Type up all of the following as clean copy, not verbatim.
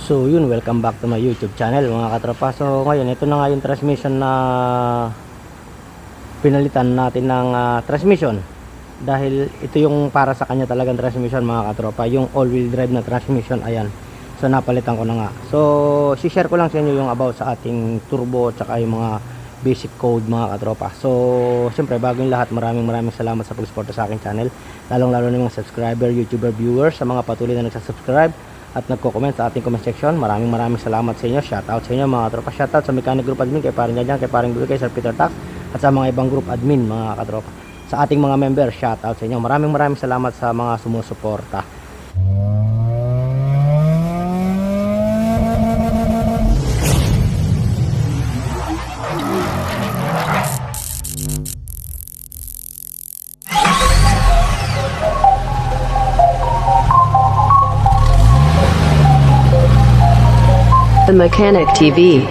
So yun, welcome back to my YouTube channel mga katropa. So ngayon, ito na nga yung transmission na pinalitan natin ng transmission. Dahil ito yung para sa kanya talagang transmission mga katropa, yung all-wheel drive na transmission, ayan. So napalitan ko na nga. So share ko lang sa inyo yung about sa ating turbo at saka yung mga basic code mga katropa. So siyempre bago yung lahat, maraming salamat sa pag-suporta sa aking channel. Lalong lalo na mga subscriber, YouTuber, viewers, sa mga patuloy na nagsasubscribe at nagko-comment sa ating comment section. Maraming salamat sa inyo. Shoutout sa inyo mga katropa. Shoutout sa Mechanic Group Admin, kay Paring Janjan, kay Paring Buloy, kay Sir Peter Tax, at sa mga ibang group admin mga katropa. Sa ating mga member, shoutout sa inyo. Maraming salamat sa mga sumusuporta. The Mechanic TV.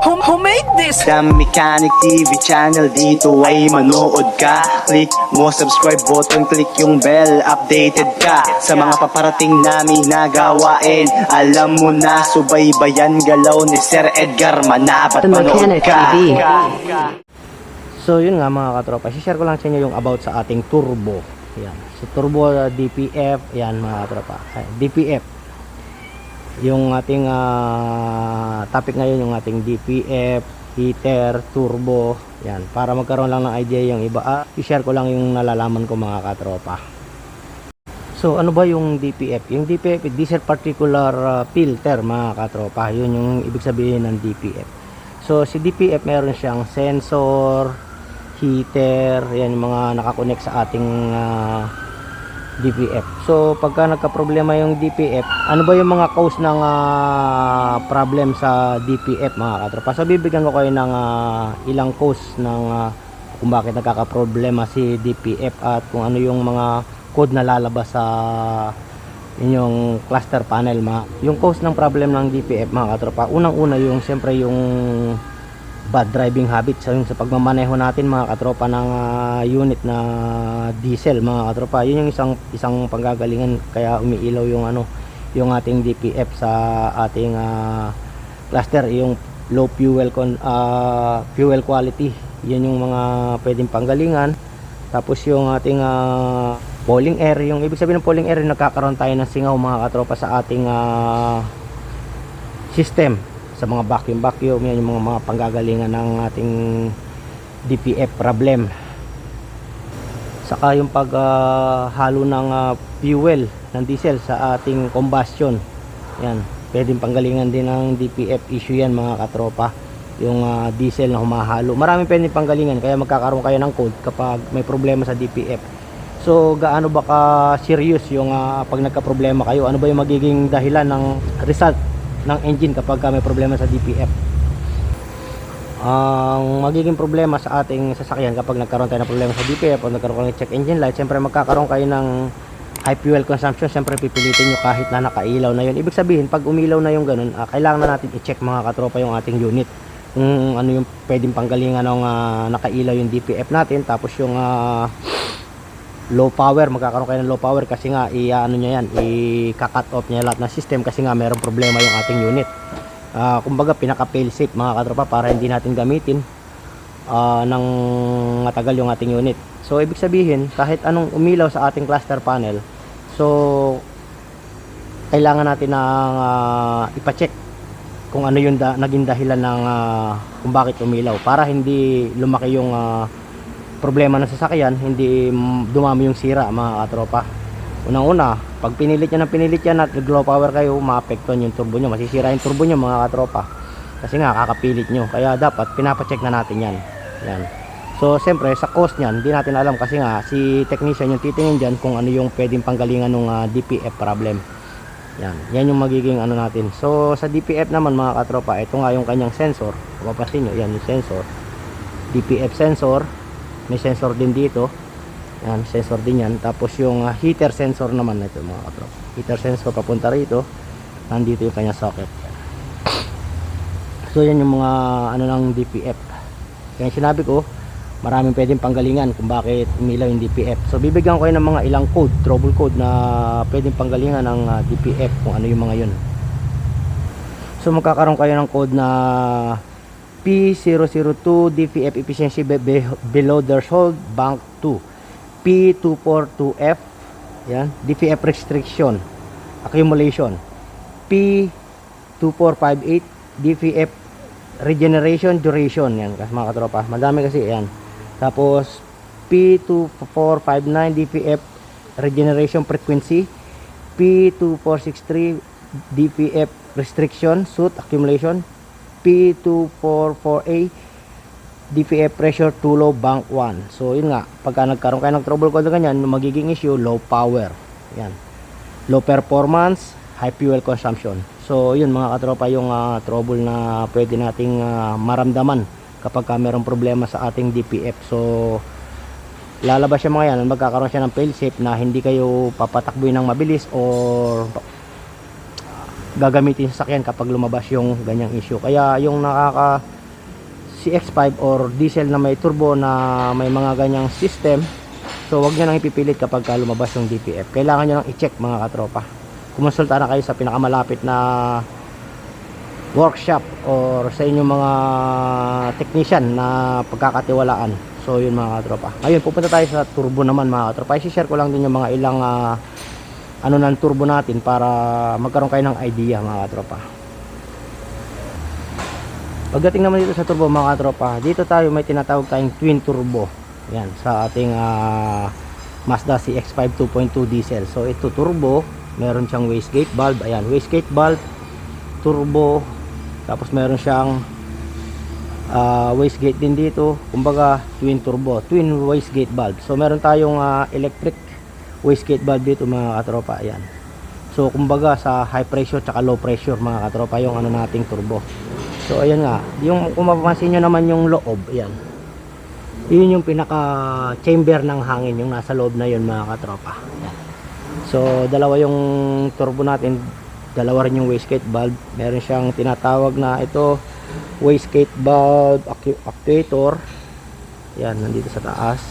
Who made this? The Mechanic TV channel, dito ay manood ka. Click mo subscribe button, click yung bell, updated ka sa mga paparating namin na gawain. Alam mo na, subaybayan galaw ni Sir Edgar, manapat The manood Mechanic ka. TV. So yun nga mga katropa, share ko lang sa inyo yung about sa ating turbo. Yan. So turbo DPF, yan mga katropa. DPF. Yung ating topic ngayon, yung ating DPF, heater, turbo, yan. Para magkaroon lang ng idea yung iba, i-share ko lang yung nalalaman ko mga katropa. So ano ba yung DPF? Yung DPF, diesel particular filter mga katropa. Yun yung ibig sabihin ng DPF. So si DPF meron siyang sensor, heater, yan yung mga nakakonect sa ating DPF. So pagka nagka-problema yung DPF, ano ba yung mga cause ng problem sa DPF mga katropa? So bibigyan ko kayo ng ilang cause ng kung bakit nagkaka-problema si DPF at kung ano yung mga code na lalabas sa inyong cluster panel yung cause ng problem ng DPF mga katropa. Unang-una yung siyempre yung bad driving habits, so yung sa pagmamaneho natin mga katropa ng unit na diesel mga katropa. Yun yung isang panggagalingan kaya umiilaw yung ating DPF sa ating cluster, yung low fuel quality. Yun yung mga pwedeng panggalingan. Tapos yung ating falling air, yung ibig sabihin ng falling air, yung nagkakaroon tayo ng singaw mga katropa sa ating system, sa mga vacuum, yan yung mga panggagalingan ng ating DPF problem. Saka yung paghalo ng fuel ng diesel sa ating combustion, yan, pwedeng panggalingan din ng DPF issue yan mga katropa. Yung diesel na humahalo, maraming pwedeng panggalingan, kaya magkakaroon kayo ng code kapag may problema sa DPF. So gaano ba ka serious yung pag nagka-problema kayo, ano ba yung magiging dahilan ng result ng engine kapag may problema sa DPF? Ang magiging problema sa ating sasakyan kapag nagkaroon tayo ng problema sa DPF o nagkaroon ng check engine light, siyempre magkakaroon kayo ng high fuel consumption. Siyempre pipilitin nyo kahit na nakailaw na yun. Ibig sabihin pag umilaw na yung ganun, kailangan na natin i-check mga katropa yung ating unit, kung ano yung pwedeng panggalingan ng nakailaw yung DPF natin. Tapos yung low power, magkakaroon kayo ng low power kasi nga ano niya yan, i-cut off niya lahat ng system kasi nga mayroong problema yung ating unit. Kumbaga pinaka fail safe mga katropa para hindi natin gamitin ng matagal yung ating unit. So ibig sabihin kahit anong umilaw sa ating cluster panel, so kailangan natin na ipa-check kung ano yung naging dahilan ng kung bakit umilaw, para hindi lumaki yung problema ng sasakyan, hindi dumami yung sira mga katropa. Unang-una, pag pinilit yan at nag-low power kayo, maapektuhan yung turbo nyo, masisira yung turbo nyo mga katropa kasi nga kakapilit nyo. Kaya dapat pinapacheck na natin yan. So siyempre sa cost nyan hindi natin alam kasi nga si technician yung titingin dyan kung ano yung pwedeng panggalingan ng DPF problem. Yan yung magiging ano natin. So sa DPF naman mga katropa, ito nga yung kanyang sensor. Kung mapapansin nyo, yan yung sensor, DPF sensor. May sensor din dito. Yan, sensor din yan. Tapos yung heater sensor naman na ito mga katropa. Heater sensor papunta rito. Nandito yung kanya socket. So yan yung mga ano ng DPF. Kaya sinabi ko, maraming pwedeng panggalingan kung bakit umilaw yung DPF. So bibigyan ko kayo ng mga ilang code, trouble code na pwedeng panggalingan ng DPF, kung ano yung mga yun. So magkakaroon kayo ng code na P002 DPF efficiency below threshold bank 2, P242F, yan, DPF restriction accumulation, P2458 DPF regeneration duration, yan kasi mga katropa, madami kasi yan. Tapos P2459 DPF regeneration frequency, P2463 DPF restriction suit accumulation, P244A DPF pressure too low bank 1. So yun nga, pagka nagkaroon kayo ng trouble code na ganyan, magiging issue low power, yan, low performance, high fuel consumption. So yun mga katropa, yung trouble na pwede nating maramdaman kapag mayroong problema sa ating DPF. So lalabas yung mga yan, magkakaroon siya ng failsafe na hindi kayo papatakbuhin ng mabilis or gagamitin sa sakyan kapag lumabas yung ganyang issue. Kaya yung nakaka CX5 or diesel na may turbo na may mga ganyang system, so wag nyo nang ipipilit kapag lumabas yung DPF. Kailangan nyo nang i-check mga katropa. Kumonsulta na kayo sa pinakamalapit na workshop or sa inyong mga technician na pagkakatiwalaan. So yun mga katropa. Ngayon pupunta tayo sa turbo naman mga katropa. I-share ko lang din yung mga ilang ano ng turbo natin para magkaroon kayo ng idea mga katropa. Pagdating naman dito sa turbo mga katropa, dito tayo may tinatawag tayong twin turbo. Yan, sa ating Mazda CX-5 2.2 diesel. So ito turbo, meron siyang wastegate valve. Ayan, wastegate valve, turbo, tapos meron siyang wastegate din dito. Kumbaga twin turbo, twin wastegate valve. So meron tayong electric wastegate valve dito mga katropa. Ayan. So kumbaga sa high pressure tsaka low pressure mga katropa yung ano nating turbo. So ayan nga, yung kung mapapansin nyo naman yung loob, ayan, yun yung pinaka chamber ng hangin, yung nasa loob na yun mga katropa. Ayan. So dalawa yung turbo natin, dalawa rin yung wastegate valve. Meron siyang tinatawag na ito wastegate valve actuator, yan, nandito sa taas.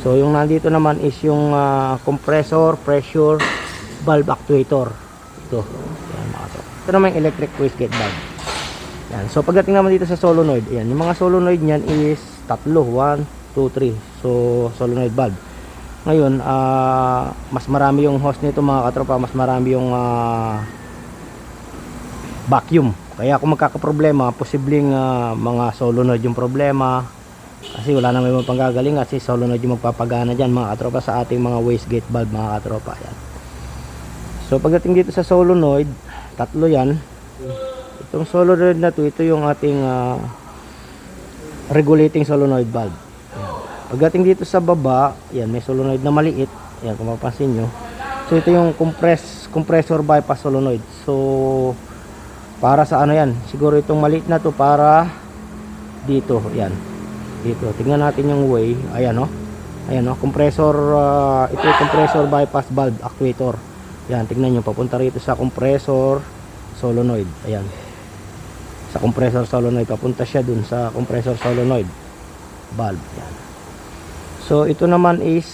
So yung nandito naman is yung compressor pressure valve actuator. Ito, yan mga katropa. Ito naman yung electric wastegate valve. Yan. So pagdating naman dito sa solenoid, ayan, yung mga solenoid niyan is tatlo, 1, 2, 3. So solenoid valve. Ngayon, mas marami yung hose nito mga katropa, mas marami yung vacuum. Kaya kung magkakaproblema, posibleng mga solenoid yung problema. Kasi wala na may panggagaling kasi solenoid yung magpapagana dyan mga katropa sa ating mga wastegate valve mga katropa. Yan. So pagdating dito sa solenoid, tatlo yan. Itong solenoid na to, ito yung ating regulating solenoid valve. Ayan. Pagdating dito sa baba, yan, may solenoid na maliit. Yan, kung mapapansin nyo. So ito yung compressor bypass solenoid. So para sa ano yan, siguro itong maliit na to para dito, yan. Dito, tingnan natin yung way. Ayan o. Ayan o, compressor, ito yung compressor bypass valve actuator. Yan, tingnan nyo, papunta rito sa compressor solenoid. Ayan. Sa compressor solenoid, papunta siya dun sa compressor solenoid valve. Yan. So ito naman is,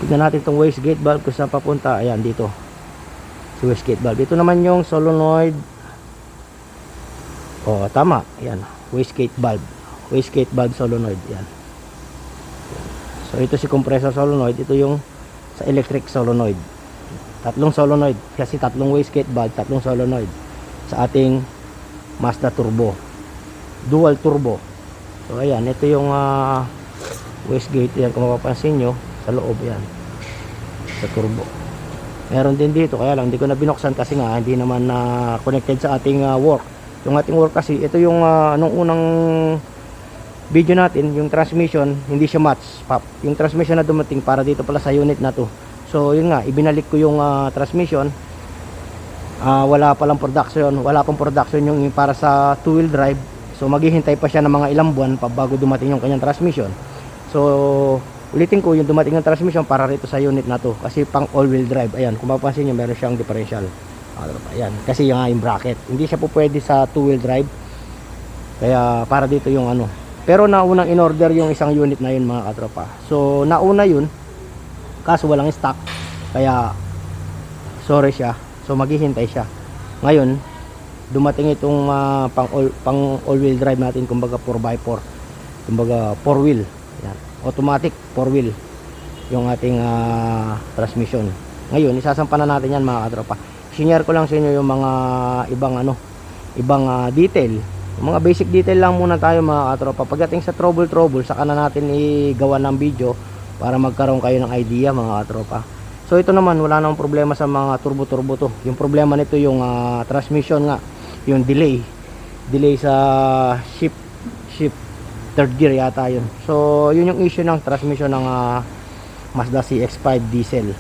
tignan natin itong wastegate valve kung saan papunta. Ayan, dito si wastegate valve. Ito naman yung solenoid, tama, ayan, wastegate valve solenoid. Yan. So ito si compressor solenoid, ito yung sa electric solenoid. Tatlong solenoid kasi tatlong wastegate valve, tatlong solenoid sa ating Mazda turbo, dual turbo. So ayan, ito yung wastegate. Yan, kung mapapansin nyo sa loob, yan, sa turbo. Meron din dito, kaya lang hindi ko na binuksan kasi nga hindi naman connected sa ating work. Yung ating work kasi, ito yung nung unang video natin, yung transmission hindi siya match. Yung transmission na dumating para dito pala sa unit na to. So yun nga, ibinalik ko yung transmission. Wala pang production yung para sa two-wheel drive. So maghihintay pa siya ng mga ilang buwan pa bago dumating yung kanyang transmission. So ulitin ko yung dumating ng transmission para rito sa unit na to kasi pang all-wheel drive. Ayan, kung mapapansin nyo, meron siyang differential. Ayan, kasi yung bracket hindi siya po pwede sa two-wheel drive. Kaya para dito yung ano, Pero naunang in-order yung isang unit na yun mga katropa. So nauna yun, kaso walang stock. Kaya sorry siya. So maghihintay siya. Ngayon, dumating itong pang all-wheel drive natin, kumbaga 4x4. Kumbaga 4-wheel. Yan. Automatic 4-wheel yung ating transmission. Ngayon, isasampa na natin yan mga katropa. Share ko lang sa inyo yung mga ibang detail. Mga basic detail lang muna tayo mga katropa. Pagdating sa trouble, saka na natin igawa ng video para magkaroon kayo ng idea mga katropa. So ito naman, wala namang problema sa mga turbo to. Yung problema nito yung transmission nga, yung delay sa shift third gear yata yun. So yun yung issue ng transmission ng Mazda CX-5 diesel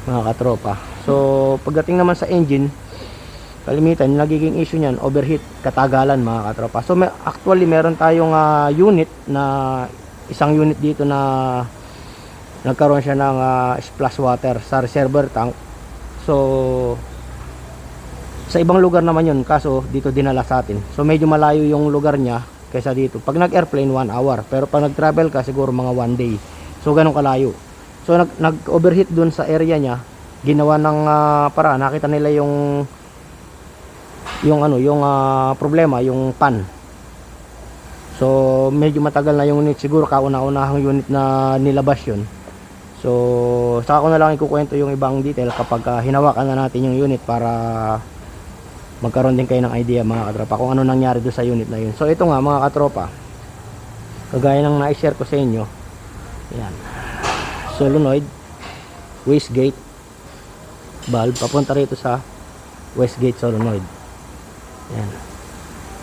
mga katropa. So pagdating naman sa engine, kalimitan nagiging issue niyan overheat, katagalan mga katropa. So actually meron tayong isang unit dito na nagkaroon siya ng splash water sa reservoir tank. So sa ibang lugar naman yun, kaso dito dinala sa atin. So medyo malayo yung lugar niya kaysa dito. Pag nag-airplane 1 hour, pero pag nag-travel ka siguro mga 1 day. So ganun kalayo. So nag-overheat dun sa area niya. Ginawa ng para nakita nila yung problema, yung pan. So medyo matagal na yung unit, siguro kauna-unahang unit na nilabas yun. So saka ko na lang ikukwento yung ibang detail kapag hinawakan na natin yung unit para magkaroon din kayo ng idea mga katropa kung ano nangyari doon sa unit na yun. So ito nga mga katropa, kagaya ng na-share ko sa inyo, yan, solenoid, wastegate valve papunta rito sa wastegate solenoid. Yan.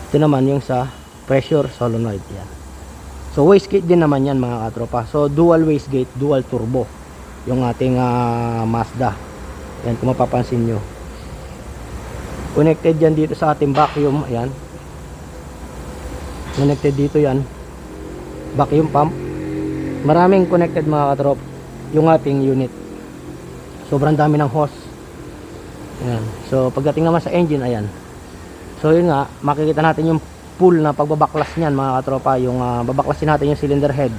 Ito naman yung sa pressure solenoid. Yan. So wastegate din naman yan mga katropa. So dual wastegate, dual turbo yung ating Mazda. Yan, kung mapapansin nyo, connected yan dito sa ating vacuum. Ayan, connected dito yan, vacuum pump. Maraming connected mga katropa yung ating unit. Sobrang dami ng hose. Ayan. So pagdating naman sa engine, ayan. So yun nga, makikita natin yung full na pagbabaklas niyan mga katropa. Yung babaklasin natin yung cylinder head.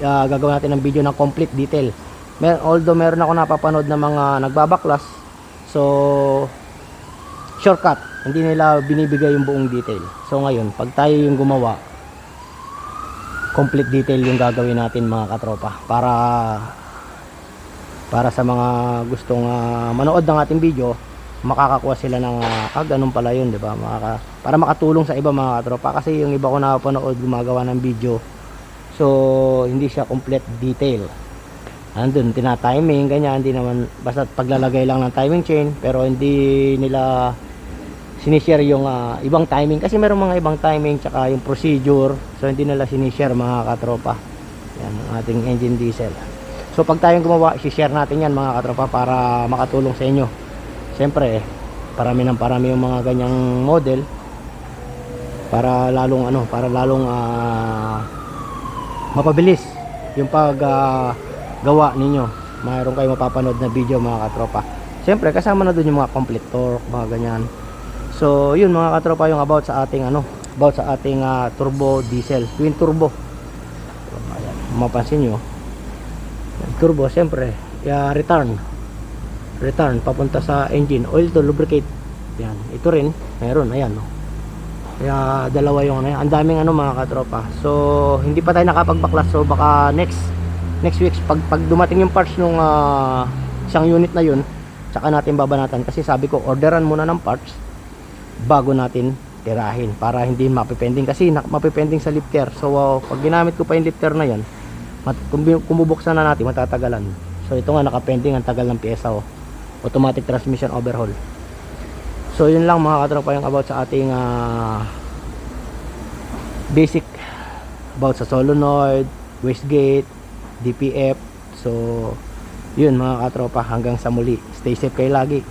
Gagawin natin ng video ng complete detail. Although meron ako napapanood na mga nagbabaklas, so shortcut, hindi nila binibigay yung buong detail. So ngayon, pag tayo yung gumawa, complete detail yung gagawin natin mga katropa, para sa mga gustong manood ng ating video, makakakuha sila ng ganun pala yun, di ba? Para makatulong sa iba mga katropa, kasi yung iba ko napanood gumagawa ng video, so hindi siya complete detail. Andun tina-timing ganyan, hindi naman basta paglalagay lang ng timing chain, pero hindi nila sinishare yung ibang timing, kasi meron mga ibang timing tsaka yung procedure, so hindi nila sinishare mga katropa. Yan ang ating engine diesel. So pag tayong gumawa, i-share natin yan mga katropa para makatulong sa inyo. Siyempre, parami yung mga ganyang model para lalong mapabilis yung paggawa ninyo. Mayroon kayo mapapanood na video mga katropa. Siyempre, kasama na dun yung mga complete torque, mga ganyan. So, yun mga katropa yung about sa ating turbo diesel, twin turbo. So, ayan, mapansin nyo, turbo, siyempre, return papunta sa engine, oil to lubricate. Yan, ito rin meron, ayan no. Kaya dalawa yung ang daming mga katropa. So hindi pa tayo nakapagbaklas, so baka next week pag dumating yung parts nung isang unit na yun, tsaka natin babanatan, kasi sabi ko orderan muna ng parts bago natin tirahin para hindi mapipending, kasi mapipending sa lifter. So pag ginamit ko pa yung lifter na yan, kung bubuksan na natin matatagalan. So ito nga nakapending, ang tagal ng pyesa, automatic transmission overhaul. So yun lang mga katropa yung about sa ating basic about sa solenoid, wastegate, DPF. So yun mga katropa, hanggang sa muli, stay safe kayo lagi.